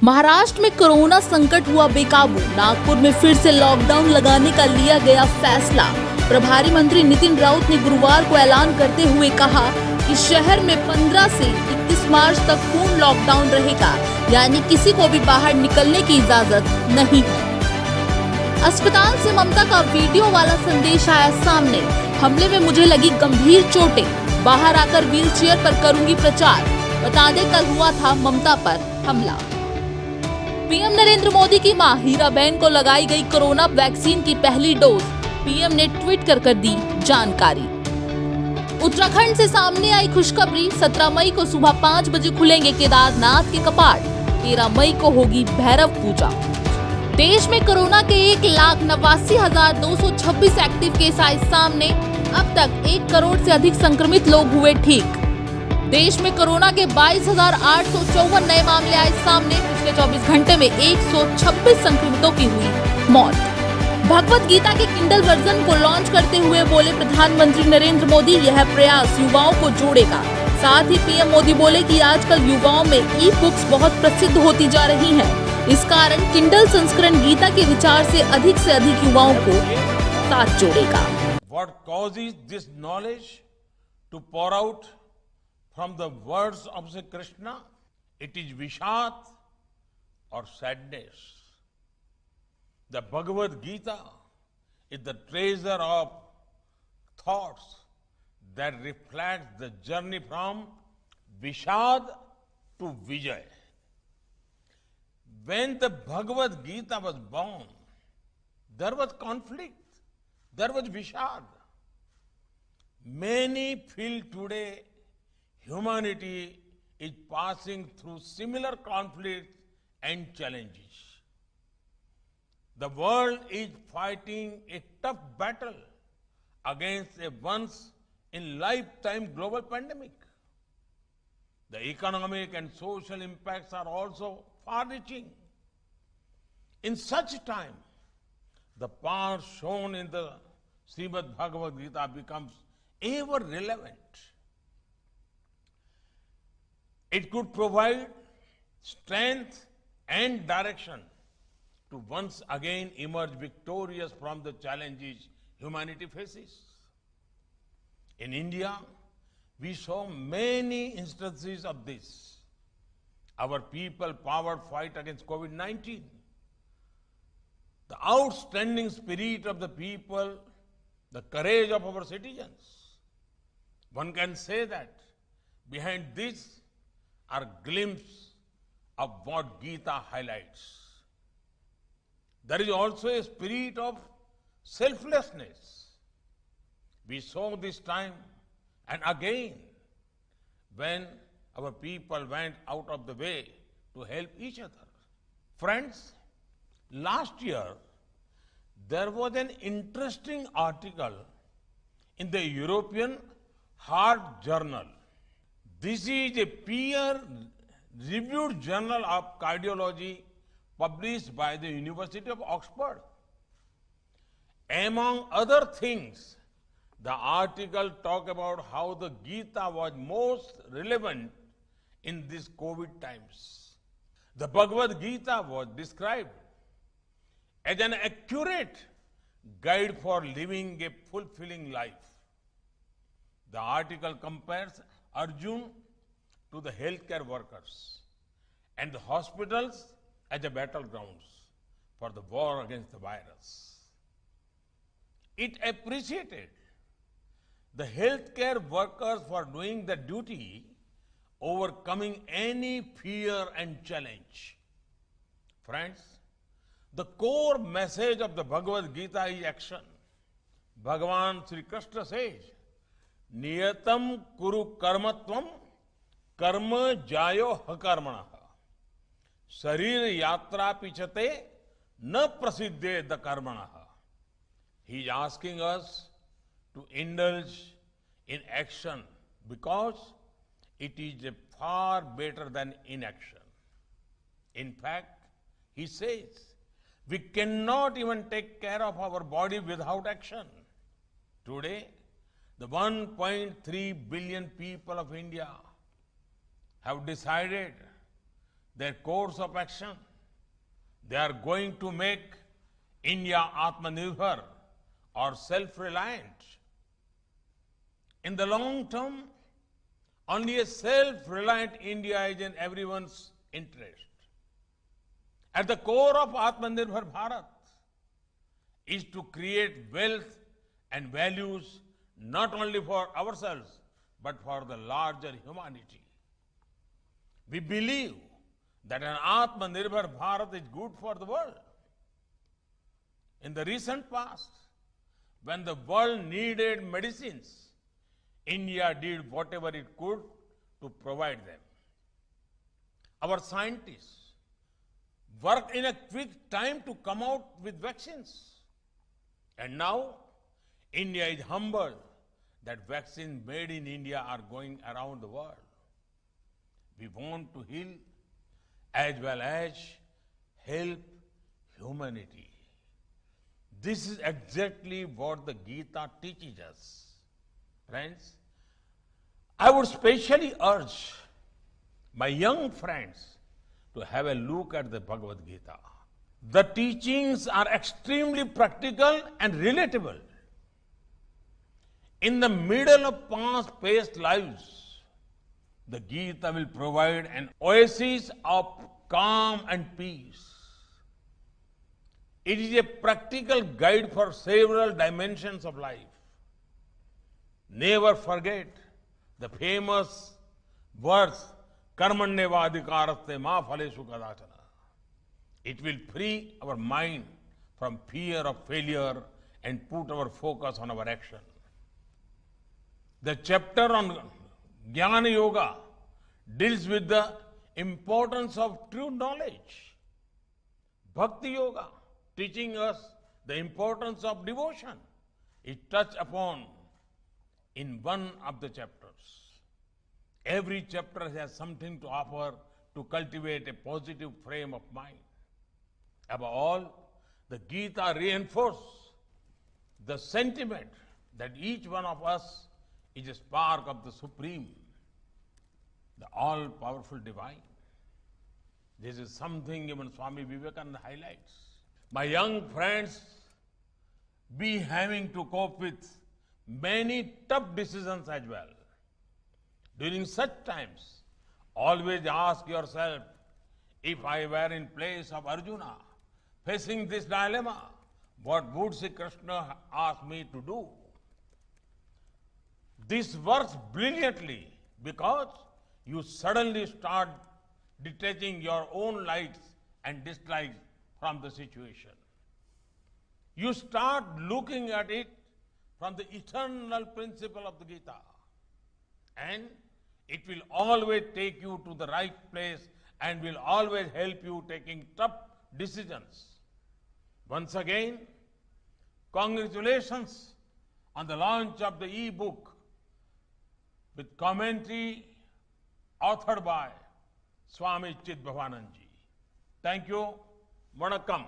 महाराष्ट्र में कोरोना संकट हुआ बेकाबू। नागपुर में फिर से लॉकडाउन लगाने का लिया गया फैसला। प्रभारी मंत्री नितिन राउत ने गुरुवार को ऐलान करते हुए कहा कि शहर में 15 से 31 मार्च तक पूर्ण लॉकडाउन रहेगा, यानी किसी को भी बाहर निकलने की इजाजत नहीं है। अस्पताल से ममता का वीडियो वाला संदेश आया सामने। हमले में मुझे लगी गंभीर चोटें, बाहर आकर व्हीलचेयर पर करूंगी प्रचार। बता दें, कल हुआ था ममता पर हमला। पीएम नरेंद्र मोदी की मां हीराबेन को लगाई गई कोरोना वैक्सीन की पहली डोज। पीएम ने ट्वीट कर दी जानकारी। उत्तराखंड से सामने आई खुशखबरी। 17 मई को सुबह 5 बजे खुलेंगे केदारनाथ के कपाट। 13 मई को होगी भैरव पूजा। देश में कोरोना के 1,89,226 एक्टिव केस आए सामने। अब तक 1 करोड़ से अधिक संक्रमित लोग हुए ठीक। देश में कोरोना के 22,854 नए मामले आए सामने। पिछले 24 घंटे में 126 संक्रमितों की हुई मौत। भगवत गीता के किंडल वर्जन को लॉन्च करते हुए बोले प्रधानमंत्री नरेंद्र मोदी, यह प्रयास युवाओं को जोड़ेगा। साथ ही पीएम मोदी बोले कि आजकल युवाओं में ई बुक्स बहुत प्रसिद्ध होती जा रही हैं। इस कारण किंडल संस्करण गीता के विचार से अधिक युवाओं को साथ जोड़ेगा। What causes this knowledge to pour out from the words of Sri Krishna? It is Vishad or sadness. The Bhagavad Gita is the treasure of thoughts that reflects the journey from Vishad to Vijay. When the Bhagavad Gita was born, there was conflict, there was Vishad. Many feel today humanity is passing through similar conflicts and challenges. The world is fighting a tough battle against a once-in-lifetime global pandemic. The economic and social impacts are also far-reaching. In such time, the power shown in the Srimad Bhagavad Gita becomes ever relevant. It could provide strength and direction to once again emerge victorious from the challenges humanity faces. In India, we saw many instances of this. Our people powered fight against COVID-19. The outstanding spirit of the people, the courage of our citizens. One can say that behind this are glimpses of what Gita highlights. There is also a spirit of selflessness. We saw this time and again when our people went out of the way to help each other. Friends, last year there was an interesting article in the European Heart Journal. This is a peer-reviewed journal of cardiology published by the University of Oxford. Among other things, the article talked about how the Gita was most relevant in these COVID times. The Bhagavad Gita was described as an accurate guide for living a fulfilling life. The article compares Arjun to the healthcare workers and the hospitals as the battlegrounds for the war against the virus. It appreciated the healthcare workers for doing the duty, overcoming any fear and challenge. Friends, the core message of the Bhagavad Gita is action. Bhagavan Sri Krishna says, Niyatam kuru karmatvam karma jayo hakarmana. Sharir yatra pichate na prasiddhe da karmana. He is asking us to indulge in action because it is far better than inaction. In fact, he says, we cannot even take care of our body without action. Today, the 1.3 billion people of India have decided their course of action, they are going to make India Atmanirbhar or self-reliant. In the long term, only a self-reliant India is in everyone's interest. At the core of Atmanirbhar Bharat is to create wealth and values not only for ourselves, but for the larger humanity. We believe that an Atmanirbhar Bharat is good for the world. In the recent past, when the world needed medicines, India did whatever it could to provide them. Our scientists worked in a quick time to come out with vaccines. And now, India is humbled that vaccines made in India are going around the world. We want to heal as well as help humanity. This is exactly what the Gita teaches us. Friends, I would specially urge my young friends to have a look at the Bhagavad Gita. The teachings are extremely practical and relatable. In the middle of fast-paced lives, the Gita will provide an oasis of calm and peace. It is a practical guide for several dimensions of life. Never forget the famous verse, Karmanyevadikaraste ma phaleshu kadachana. It will free our mind from fear of failure and put our focus on our action. The chapter on Jnana Yoga deals with the importance of true knowledge. Bhakti Yoga, teaching us the importance of devotion, is touched upon in one of the chapters. Every chapter has something to offer to cultivate a positive frame of mind. Above all, the Gita reinforces the sentiment that each one of us is a spark of the Supreme, the all-powerful Divine. This is something even Swami Vivekananda highlights. My young friends, be having to cope with many tough decisions as well. During such times, always ask yourself, if I were in place of Arjuna, facing this dilemma, what would Sri Krishna ask me to do? This works brilliantly because you suddenly start detaching your own likes and dislikes from the situation. You start looking at it from the eternal principle of the Gita. And it will always take you to the right place and will always help you taking tough decisions. Once again, congratulations on the launch of the e-book with commentary authored by Swami Chidbhavanand ji. Thank you. Vanakkam.